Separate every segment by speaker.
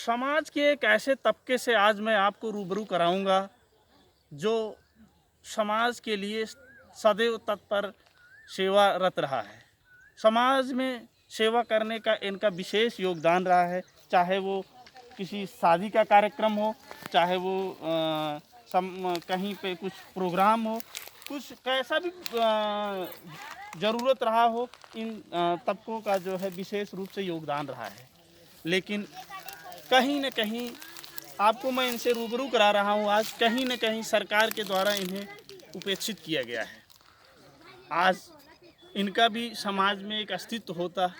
Speaker 1: समाज के एक ऐसे तबके से आज मैं आपको रूबरू कराऊंगा जो समाज के लिए सदैव तत्पर सेवारत रहा है। समाज में सेवा करने का इनका विशेष योगदान रहा है, चाहे वो किसी शादी का कार्यक्रम हो, चाहे वो कहीं पे कुछ प्रोग्राम हो, कुछ कैसा भी ज़रूरत रहा हो, इन तबकों का जो है विशेष रूप से योगदान रहा है। लेकिन कहीं न कहीं आपको मैं इनसे रूबरू करा रहा हूँ आज, कहीं न कहीं सरकार के द्वारा इन्हें उपेक्षित किया गया है। आज इनका भी समाज में एक अस्तित्व होता,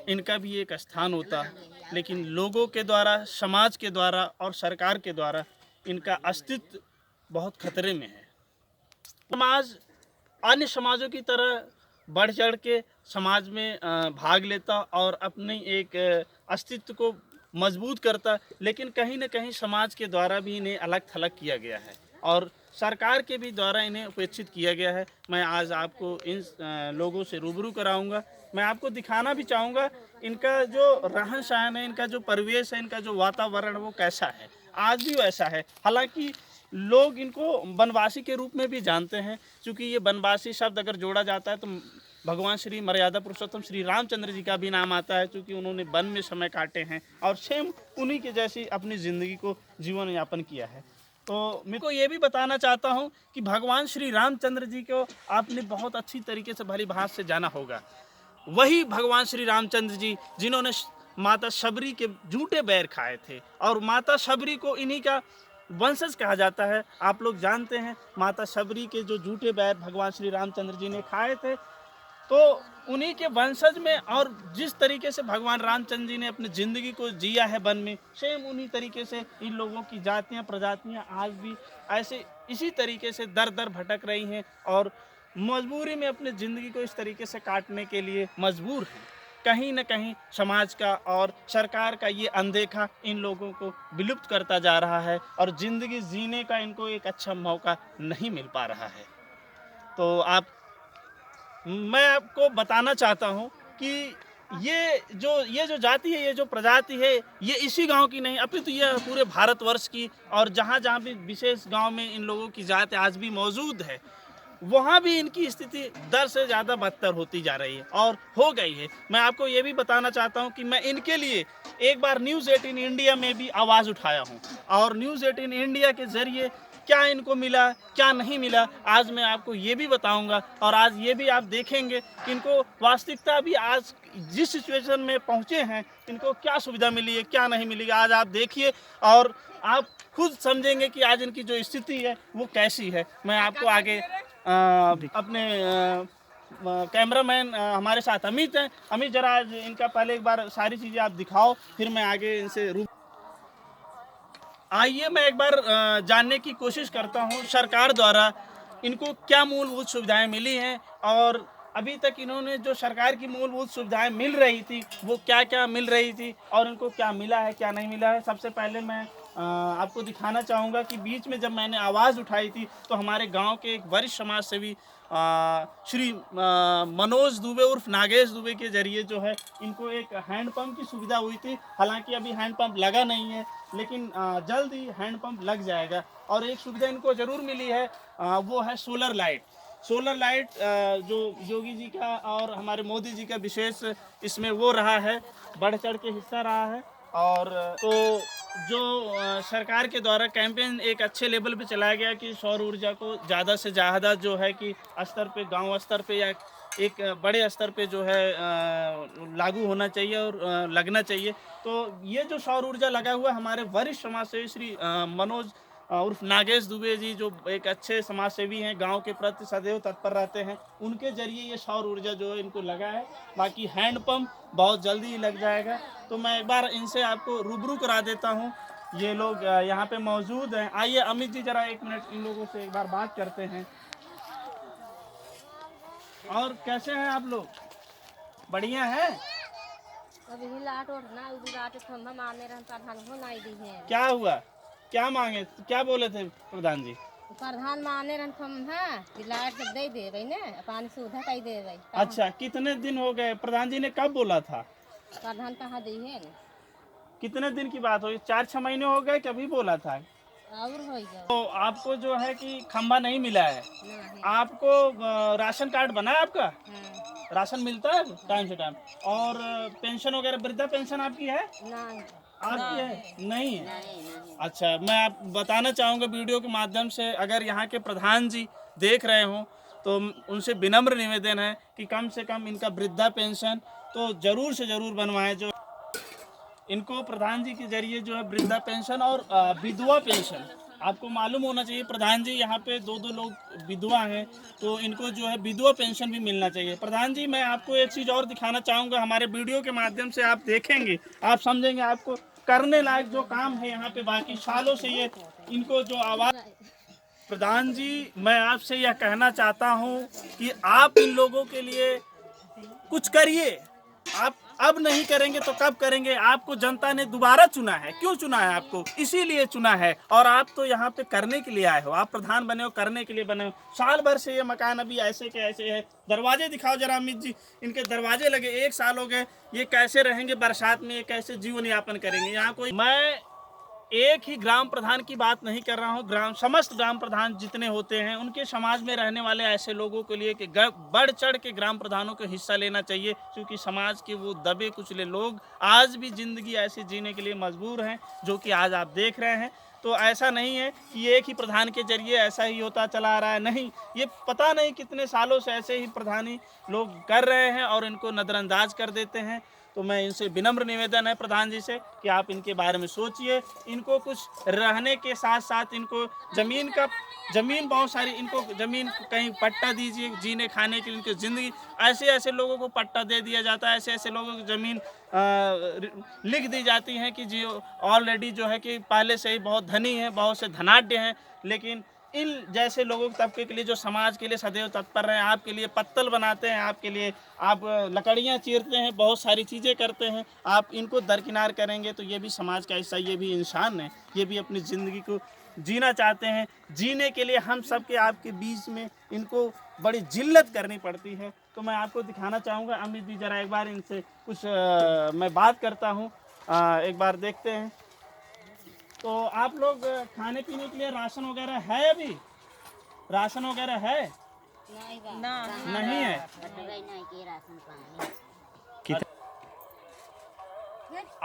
Speaker 1: इनका भी एक स्थान होता, लेकिन लोगों के द्वारा, समाज के द्वारा और सरकार के द्वारा इनका अस्तित्व बहुत खतरे में है। समाज अन्य समाजों की तरह बढ़ चढ़ के समाज में भाग लेता और अपने एक अस्तित्व को मजबूत करता, लेकिन कहीं न कहीं समाज के द्वारा भी इन्हें अलग थलग किया गया है और सरकार के भी द्वारा इन्हें उपेक्षित किया गया है। मैं आज आपको इन लोगों से रूबरू कराऊंगा। मैं आपको दिखाना भी चाहूँगा इनका जो रहन सहन है, इनका जो परिवेश है, इनका जो वातावरण वो कैसा है। आज भी वैसा है, हालांकि लोग इनको वनवासी के रूप में भी जानते हैं, क्योंकि ये वनवासी शब्द अगर जोड़ा जाता है तो भगवान श्री मर्यादा पुरुषोत्तम श्री रामचंद्र जी का भी नाम आता है, क्योंकि उन्होंने वन में समय काटे हैं और सेम उन्हीं के जैसी अपनी ज़िंदगी को जीवन यापन किया है। तो मेरे को ये भी बताना चाहता हूँ कि भगवान श्री रामचंद्र जी को आपने बहुत अच्छी तरीके से भली भांति से जाना होगा। वही भगवान श्री रामचंद्र जी जिन्होंने माता शबरी के झूठे बैर खाए थे, और माता शबरी को इन्हीं का वंशज कहा जाता है। आप लोग जानते हैं माता शबरी के जो झूठे बैर भगवान श्री रामचंद्र जी ने खाए थे, तो उन्हीं के वंशज में, और जिस तरीके से भगवान रामचंद्र जी ने अपनी ज़िंदगी को जिया है वन में, सेम उन्हीं तरीके से इन लोगों की जातियां प्रजातियां आज भी ऐसे इसी तरीके से दर दर भटक रही हैं और मजबूरी में अपनी ज़िंदगी को इस तरीके से काटने के लिए मजबूर हैं। कहीं न कहीं समाज का और सरकार का ये अनदेखा इन लोगों को विलुप्त करता जा रहा है और ज़िंदगी जीने का इनको एक अच्छा मौका नहीं मिल पा रहा है। तो मैं आपको बताना चाहता हूँ कि ये जो जाति है, ये जो प्रजाति है, ये इसी गांव की नहीं, अपितु ये पूरे भारतवर्ष की, और जहाँ जहाँ भी विशेष गांव में इन लोगों की जाति आज भी मौजूद है, वहाँ भी इनकी स्थिति दर से ज़्यादा बदतर होती जा रही है और हो गई है। मैं आपको ये भी बताना चाहता हूँ कि मैं इनके लिए एक बार न्यूज़ 18 इंडिया में भी आवाज़ उठाया हूँ, और न्यूज़ 18 इंडिया के ज़रिए क्या इनको मिला, क्या नहीं मिला, आज मैं आपको ये भी बताऊंगा। और आज ये भी आप देखेंगे कि इनको वास्तविकता भी आज जिस सिचुएशन में पहुँचे हैं, इनको क्या सुविधा मिली है, क्या नहीं मिली, आज आप देखिए और आप खुद समझेंगे कि आज इनकी जो स्थिति है वो कैसी है। मैं आपको आगे अपने कैमरामैन हमारे साथ अमित हैं, अमित जरा आज इनका पहले एक बार सारी चीज़ें आप दिखाओ, फिर मैं आगे इनसे आइए मैं एक बार जानने की कोशिश करता हूँ सरकार द्वारा इनको क्या मूलभूत सुविधाएं मिली हैं, और अभी तक इन्होंने जो सरकार की मूलभूत सुविधाएं मिल रही थी वो क्या क्या मिल रही थी और इनको क्या मिला है, क्या नहीं मिला है। सबसे पहले मैं आपको दिखाना चाहूँगा कि बीच में जब मैंने आवाज़ उठाई थी तो हमारे गांव के एक वरिष्ठ समाज सेवी श्री मनोज दुबे उर्फ नागेश दुबे के जरिए जो है इनको एक हैंडपम्प की सुविधा हुई थी। हालांकि अभी हैंडपम्प लगा नहीं है, लेकिन जल्द ही हैंडपम्प लग जाएगा। और एक सुविधा इनको ज़रूर मिली है, वो है सोलर लाइट। सोलर लाइट जो योगी जी का और हमारे मोदी जी का विशेष इसमें वो रहा है, बढ़ चढ़ के हिस्सा रहा है। और तो जो सरकार के द्वारा कैंपेन एक अच्छे लेवल पे चलाया गया कि सौर ऊर्जा को ज़्यादा से ज़्यादा जो है कि स्तर पे, गांव स्तर पे या एक बड़े स्तर पे जो है लागू होना चाहिए और लगना चाहिए। तो ये जो सौर ऊर्जा लगा हुआ हमारे वरिष्ठ समाज सेवी श्री मनोज उर्फ नागेश दुबे जी, जो एक अच्छे समाज सेवी हैं, गांव के प्रति सदैव तत्पर रहते हैं, उनके जरिए ये सौर ऊर्जा जो है इनको लगा है। बाकी हैंडपम्प बहुत जल्दी ही लग जाएगा। तो मैं एक बार इनसे आपको रूबरू करा देता हूँ, ये लोग यहाँ पे मौजूद हैं। आइए अमित जी जरा एक मिनट इन लोगों से एक बार बात करते हैं। और कैसे हैं आप लोग? बढ़िया है? क्या हुआ, क्या मांगे, क्या बोले थे प्रधान जी?
Speaker 2: प्रधान माने रन लाइट सब दे देवे ने, पानी सुविधा कई देवे।
Speaker 1: अच्छा, कितने दिन हो गए? प्रधान जी ने कब बोला था?
Speaker 2: प्रधान कहाँ दी है?
Speaker 1: कितने दिन की बात हुई? 4-6 महीने हो गए कि अभी बोला था?
Speaker 2: और हो गया
Speaker 1: तो आपको जो है कि खंबा नहीं मिला है,
Speaker 2: नहीं।
Speaker 1: आपको राशन कार्ड बना है आपका?
Speaker 2: हाँ,
Speaker 1: राशन मिलता है टाइम से टाइम? और पेंशन वगैरह, वृद्धा पेंशन आपकी है?
Speaker 2: नहीं
Speaker 1: आपकी है? नहीं है।
Speaker 2: नहीं।
Speaker 1: अच्छा, मैं आप बताना चाहूँगा वीडियो के माध्यम से, अगर यहाँ के प्रधान जी देख रहे हों तो उनसे विनम्र निवेदन है कि कम से कम इनका वृद्धा पेंशन तो ज़रूर से ज़रूर बनवाएं। जो इनको प्रधान जी के जरिए जो है वृद्धा पेंशन और विधवा पेंशन, आपको मालूम होना चाहिए प्रधान जी यहाँ पे दो लोग विधवा हैं, तो इनको जो है विधवा पेंशन भी मिलना चाहिए। प्रधान जी, मैं आपको एक चीज़ और दिखाना चाहूँगा, हमारे वीडियो के माध्यम से आप देखेंगे, आप समझेंगे, आपको करने लायक जो काम है यहाँ पे बाकी सालों से ये इनको जो आवाज़। प्रधान जी, मैं आपसे यह कहना चाहता हूँ कि आप इन लोगों के लिए कुछ करिए। आप अब नहीं करेंगे तो कब करेंगे? आपको जनता ने दोबारा चुना है। क्यों चुना है आपको? इसीलिए चुना है। और आप तो यहाँ पे करने के लिए आए हो, आप प्रधान बने हो, करने के लिए बने हो। साल भर से ये मकान अभी ऐसे के ऐसे है। दरवाजे दिखाओ जरा अमित जी, इनके दरवाजे लगे 1 साल हो गए। ये कैसे रहेंगे बरसात में? ये कैसे जीवन यापन करेंगे? यहाँ कोई, मैं एक ही ग्राम प्रधान की बात नहीं कर रहा हूँ, समस्त ग्राम प्रधान जितने होते हैं उनके समाज में रहने वाले ऐसे लोगों के लिए कि बढ़ चढ़ के ग्राम प्रधानों को हिस्सा लेना चाहिए, क्योंकि समाज के वो दबे कुचले लोग आज भी जिंदगी ऐसे जीने के लिए मजबूर हैं, जो कि आज आप देख रहे हैं। तो ऐसा नहीं है कि एक ही प्रधान के जरिए ऐसा ही होता चला आ रहा है, नहीं, ये पता नहीं कितने सालों से ऐसे ही प्रधानी लोग कर रहे हैं और इनको नज़रअंदाज कर देते हैं। तो मैं इनसे विनम्र निवेदन है प्रधान जी से कि आप इनके बारे में सोचिए। इनको कुछ रहने के साथ साथ इनको ज़मीन बहुत सारी, इनको ज़मीन कहीं पट्टा दीजिए जीने खाने के लिए। इनकी ज़िंदगी ऐसे लोगों को पट्टा दे दिया जाता है, ऐसे लोगों की ज़मीन लिख दी जाती हैं कि जी ऑलरेडी जो है कि पहले से ही बहुत धनी हैं, बहुत से धनाढ्य हैं, लेकिन इन जैसे लोगों के तबके के लिए जो समाज के लिए सदैव तत्पर हैं, आपके लिए पत्तल बनाते हैं, आपके लिए आप लकड़ियाँ चीरते हैं, बहुत सारी चीज़ें करते हैं, आप इनको दरकिनार करेंगे तो ये भी समाज का हिस्सा, ये भी इंसान है, ये भी अपनी ज़िंदगी को जीना चाहते हैं। जीने के लिए हम सब के आपके बीच में इनको बड़ी जिल्लत करनी पड़ती है। तो मैं आपको दिखाना चाहूँगा, अमित जी ज़रा एक बार इनसे कुछ मैं बात करता हूँ, एक बार देखते हैं। तो आप लोग खाने पीने के लिए राशन वगैरह है? अभी राशन वगैरह है? नहीं है।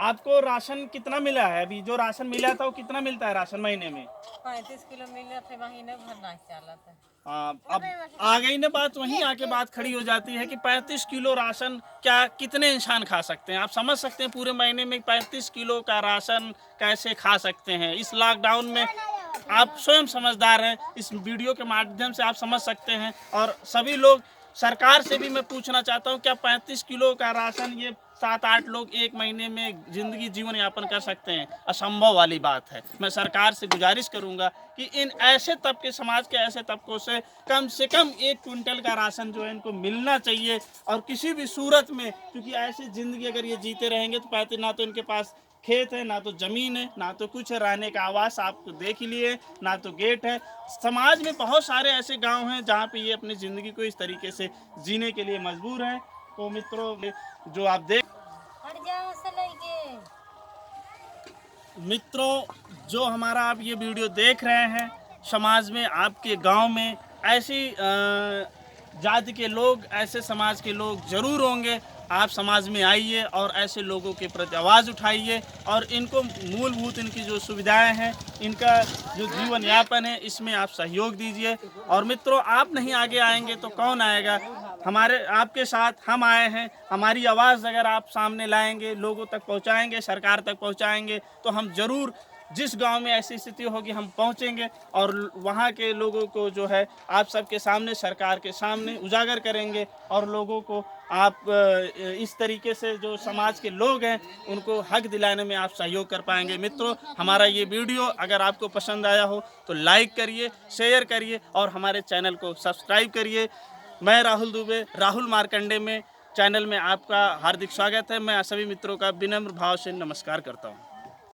Speaker 1: आपको राशन कितना मिला है? अभी जो राशन मिला था वो कितना मिलता है राशन महीने में?
Speaker 3: 35 किलो मिले थे, महीने भर नहीं चला था।
Speaker 1: अब आ गई ना बात, वहीं आके बात खड़ी हो जाती है कि 35 किलो राशन क्या कितने इंसान खा सकते हैं? आप समझ सकते हैं पूरे महीने में 35 किलो का राशन कैसे खा सकते हैं? इस लॉकडाउन में आप स्वयं समझदार हैं, इस वीडियो के माध्यम से आप समझ सकते हैं। और सभी लोग, सरकार से भी मैं पूछना चाहता हूँ, क्या 35 किलो का राशन ये 7-8 लोग एक महीने में जिंदगी जीवन यापन कर सकते हैं? असंभव वाली बात है। मैं सरकार से गुजारिश करूंगा कि इन ऐसे तबके, समाज के ऐसे तबकों से कम 1 क्विंटल का राशन जो है इनको मिलना चाहिए। और किसी भी सूरत में, क्योंकि ऐसी ज़िंदगी अगर ये जीते रहेंगे तो पाते, ना तो इनके पास खेत है, ना तो ज़मीन है, ना तो कुछ है, रहने का आवास आपको देख ही लिए, ना तो गेट है। समाज में बहुत सारे ऐसे गांव हैं जहां पे ये अपनी ज़िंदगी को इस तरीके से जीने के लिए मजबूर हैं। तो मित्रों, जो आप देख मित्रों, जो हमारा आप ये वीडियो देख रहे हैं, समाज में, आपके गांव में ऐसी जाति के लोग, ऐसे समाज के लोग ज़रूर होंगे। आप समाज में आइए और ऐसे लोगों के प्रति आवाज़ उठाइए और इनको मूलभूत इनकी जो सुविधाएं हैं, इनका जो जीवन यापन है, इसमें आप सहयोग दीजिए। और मित्रों, आप नहीं आगे आएंगे तो कौन आएगा? हमारे आपके साथ हम आए हैं। हमारी आवाज़ अगर आप सामने लाएंगे, लोगों तक पहुंचाएंगे, सरकार तक पहुंचाएंगे, तो हम ज़रूर जिस गांव में ऐसी स्थिति होगी हम पहुंचेंगे और वहां के लोगों को जो है आप सबके सामने, सरकार के सामने उजागर करेंगे। और लोगों को आप इस तरीके से जो समाज के लोग हैं उनको हक दिलाने में आप सहयोग कर पाएंगे। मित्रों, हमारा ये वीडियो अगर आपको पसंद आया हो तो लाइक करिए, शेयर करिए और हमारे चैनल को सब्सक्राइब करिए। मैं राहुल दुबे, राहुल मार्कंडे में चैनल में आपका हार्दिक स्वागत है। मैं सभी मित्रों का विनम्र भाव से नमस्कार करता हूँ।